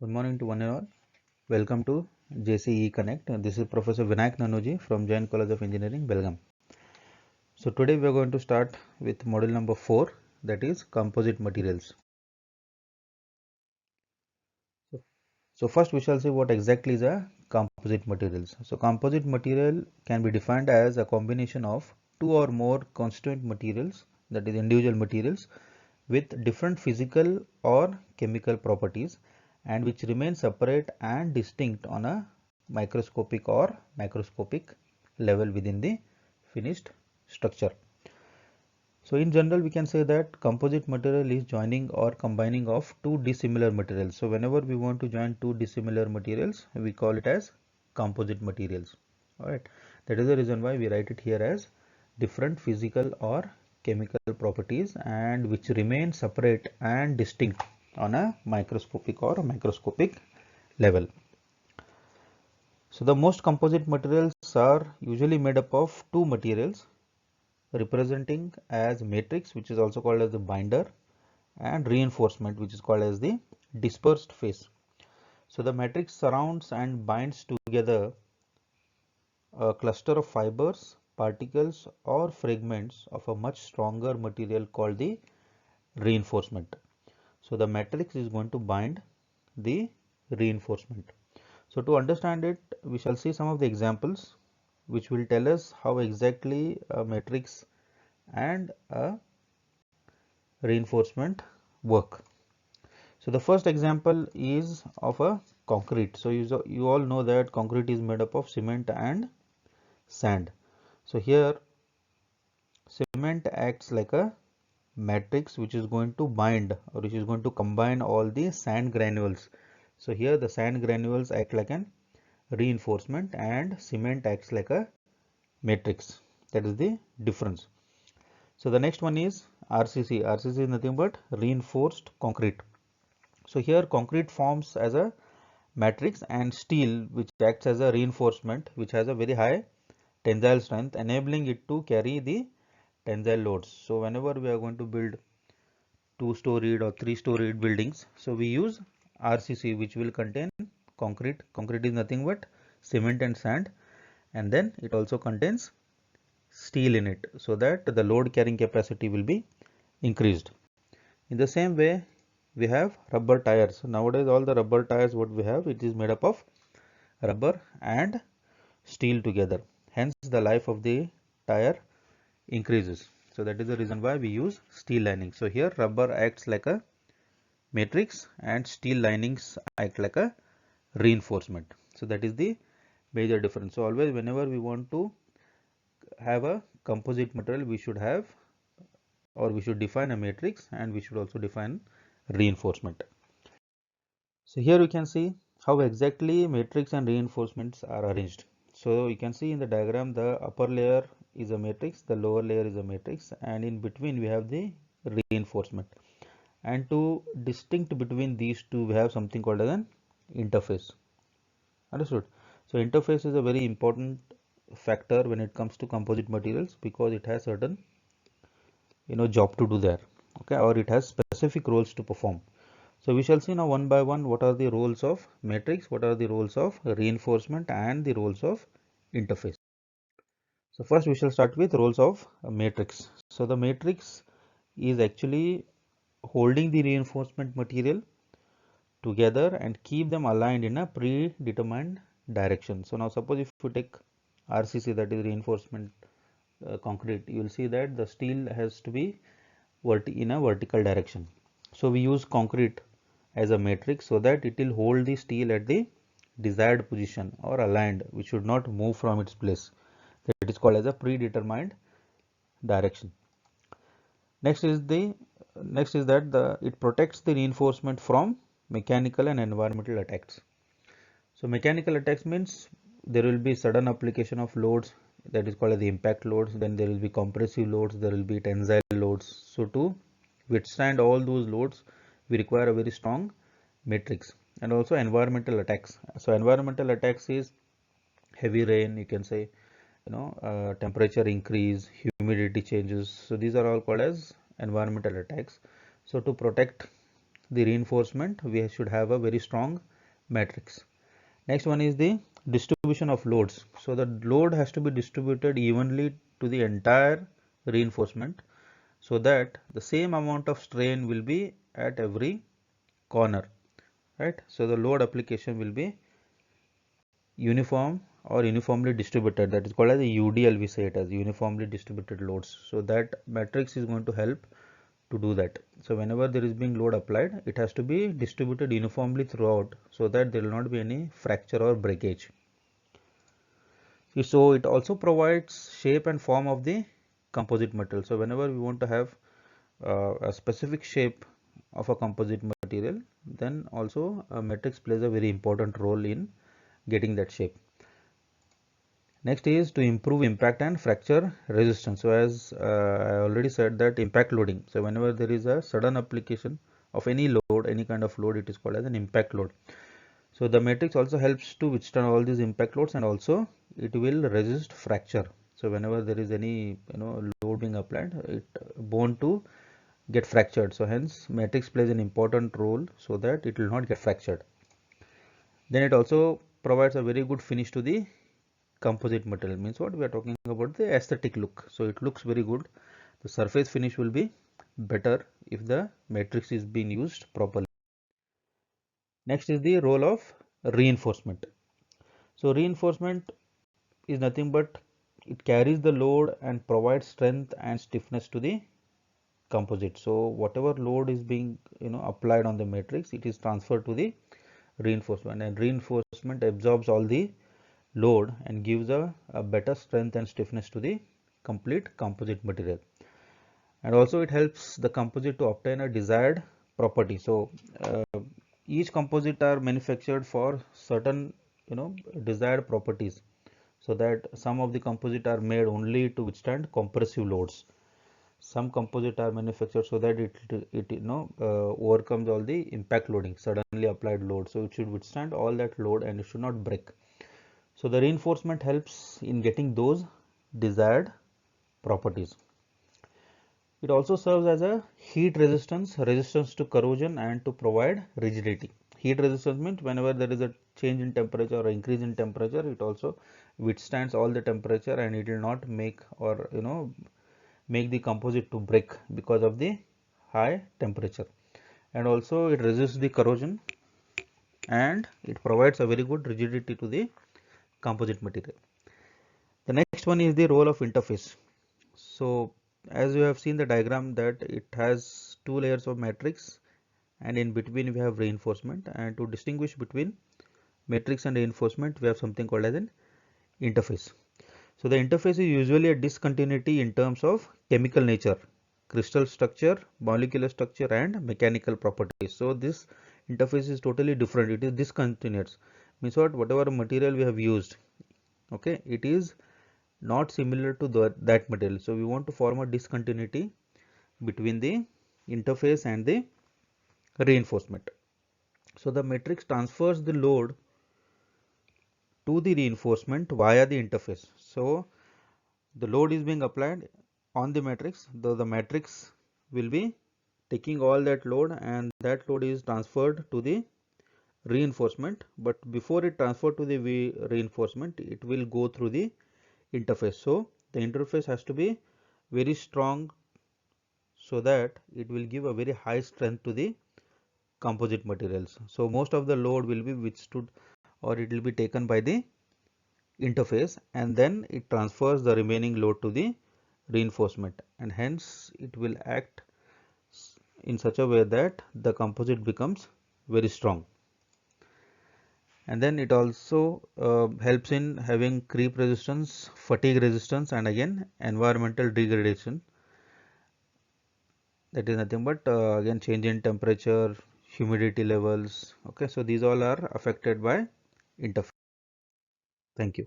Good morning to one and all. Welcome to JCE Connect. This is Professor Vinayak Nannoji from Jain College of Engineering, Belgaum. So today we are going to start with module number 4, that is composite materials. So first we shall see what exactly is a composite materials. So composite material can be defined as a combination of two or more constituent materials, that is individual materials, with different physical or chemical properties and which remain separate and distinct on a microscopic or macroscopic level within the finished structure. So in general we can say that composite material is joining or combining of two dissimilar materials. So whenever we want to join two dissimilar materials, we call it as composite materials. Alright, that is the reason why we write it here as different physical or chemical properties and which remain separate and distinct on a microscopic or macroscopic level. So the most composite materials are usually made up of two materials representing as matrix, which is also called as the binder, and reinforcement, which is called as the dispersed phase. So the matrix surrounds and binds together a cluster of fibers, particles or fragments of a much stronger material called the reinforcement. So the matrix is going to bind the reinforcement. So to understand it, we shall see some of the examples which will tell us how exactly a matrix and a reinforcement work. So the first example is of a concrete. So you all know that concrete is made up of cement and sand. So here cement acts like a matrix which is going to bind or which is going to combine all the sand granules. So here the sand granules act like an reinforcement and cement acts like a matrix. That is the difference. So the next one is RCC. RCC is nothing but reinforced concrete. So here concrete forms as a matrix and steel which acts as a reinforcement which has a very high tensile strength, enabling it to carry the tensile loads. So whenever we are going to build two-storied or three-storied buildings, so we use RCC which will contain concrete. Concrete is nothing but cement and sand, and then it also contains steel in it so that the load carrying capacity will be increased. In the same way, we have rubber tires. Nowadays all the rubber tires what we have, it is made up of rubber and steel together. Hence the life of the tire increases. So that is the reason why we use steel lining. So here rubber acts like a matrix and steel linings act like a reinforcement. So that is the major difference. So always whenever we want to have a composite material, we should have or we should define a matrix and we should also define reinforcement. So here we can see how exactly matrix and reinforcements are arranged. So you can see in the diagram the upper layer is a matrix, the lower layer is a matrix, and in between we have the reinforcement. And to distinct between these two we have something called as an interface. Understood? So interface is a very important factor when it comes to composite materials because it has certain job to do there, okay, or it has specific roles to perform. So we shall see now one by one what are the roles of matrix, what are the roles of reinforcement and the roles of interface. So first we shall start with roles of a matrix. So the matrix is actually holding the reinforcement material together and keep them aligned in a predetermined direction. So now suppose if you take RCC, that is reinforcement concrete, you will see that the steel has to be in a vertical direction. So we use concrete as a matrix so that it will hold the steel at the desired position or aligned, which should not move from its place. That is called as a predetermined direction. Next is that it protects the reinforcement from mechanical and environmental attacks. So mechanical attacks means there will be sudden application of loads, that is called as the impact loads, then there will be compressive loads, there will be tensile loads. So to withstand all those loads we require a very strong matrix. And also environmental attacks. So environmental attacks is heavy rain, you can say, temperature increase, humidity changes. So these are all called as environmental attacks. So to protect the reinforcement, we should have a very strong matrix. Next one is the distribution of loads. So the load has to be distributed evenly to the entire reinforcement, so that the same amount of strain will be at every corner, right? So the load application will be uniform or uniformly distributed. That is called as the UDL, we say it as uniformly distributed loads. So that matrix is going to help to do that. So whenever there is being load applied, it has to be distributed uniformly throughout, so that there will not be any fracture or breakage. So it also provides shape and form of the composite material. So whenever we want to have a specific shape of a composite material, then also a matrix plays a very important role in getting that shape. Next is to improve impact and fracture resistance. So as I already said that impact loading. So whenever there is a sudden application of any load, any kind of load, it is called as an impact load. So the matrix also helps to withstand all these impact loads, and also it will resist fracture. So whenever there is any load being applied, it bone to get fractured. So hence matrix plays an important role so that it will not get fractured. Then it also provides a very good finish to the composite material. Means what we are talking about, the aesthetic look. So it looks very good. The surface finish will be better if the matrix is being used properly. Next is the role of reinforcement. So reinforcement is nothing but it carries the load and provides strength and stiffness to the composite. So whatever load is being applied on the matrix, it is transferred to the reinforcement, and reinforcement absorbs all the load and gives a better strength and stiffness to the complete composite material. And also it helps the composite to obtain a desired property. So each composite are manufactured for certain desired properties, so that some of the composite are made only to withstand compressive loads. Some composite are manufactured so that it overcomes all the impact loading, suddenly applied load. So it should withstand all that load and it should not break. So the reinforcement helps in getting those desired properties. It also serves as a heat resistance to corrosion, and to provide rigidity. Heat resistance means whenever there is a change in temperature or increase in temperature, it also withstands all the temperature and it will not make or make the composite to break because of the high temperature. And also it resists the corrosion, and it provides a very good rigidity to the composite material. The next one is the role of interface. So as you have seen the diagram, that it has two layers of matrix, and in between we have reinforcement, and to distinguish between matrix and reinforcement, we have something called as an interface. So the interface is usually a discontinuity in terms of chemical nature, crystal structure, molecular structure, and mechanical properties. So this interface is totally different. It is discontinuous. Means what? Whatever material we have used, okay, it is not similar to that material. So we want to form a discontinuity between the interface and the reinforcement. So the matrix transfers the load to the reinforcement via the interface. So the load is being applied on the matrix, though the matrix will be taking all that load, and that load is transferred to the reinforcement. But before it transferred to the reinforcement, it will go through the interface. So the interface has to be very strong, so that it will give a very high strength to the composite materials. So most of the load will be withstood, or it will be taken by the interface, and then it transfers the remaining load to the reinforcement, and hence it will act in such a way that the composite becomes very strong. And then it also helps in having creep resistance, fatigue resistance, and again environmental degradation. That is nothing but again change in temperature, humidity levels. Okay, so these all are affected by interface. Thank you.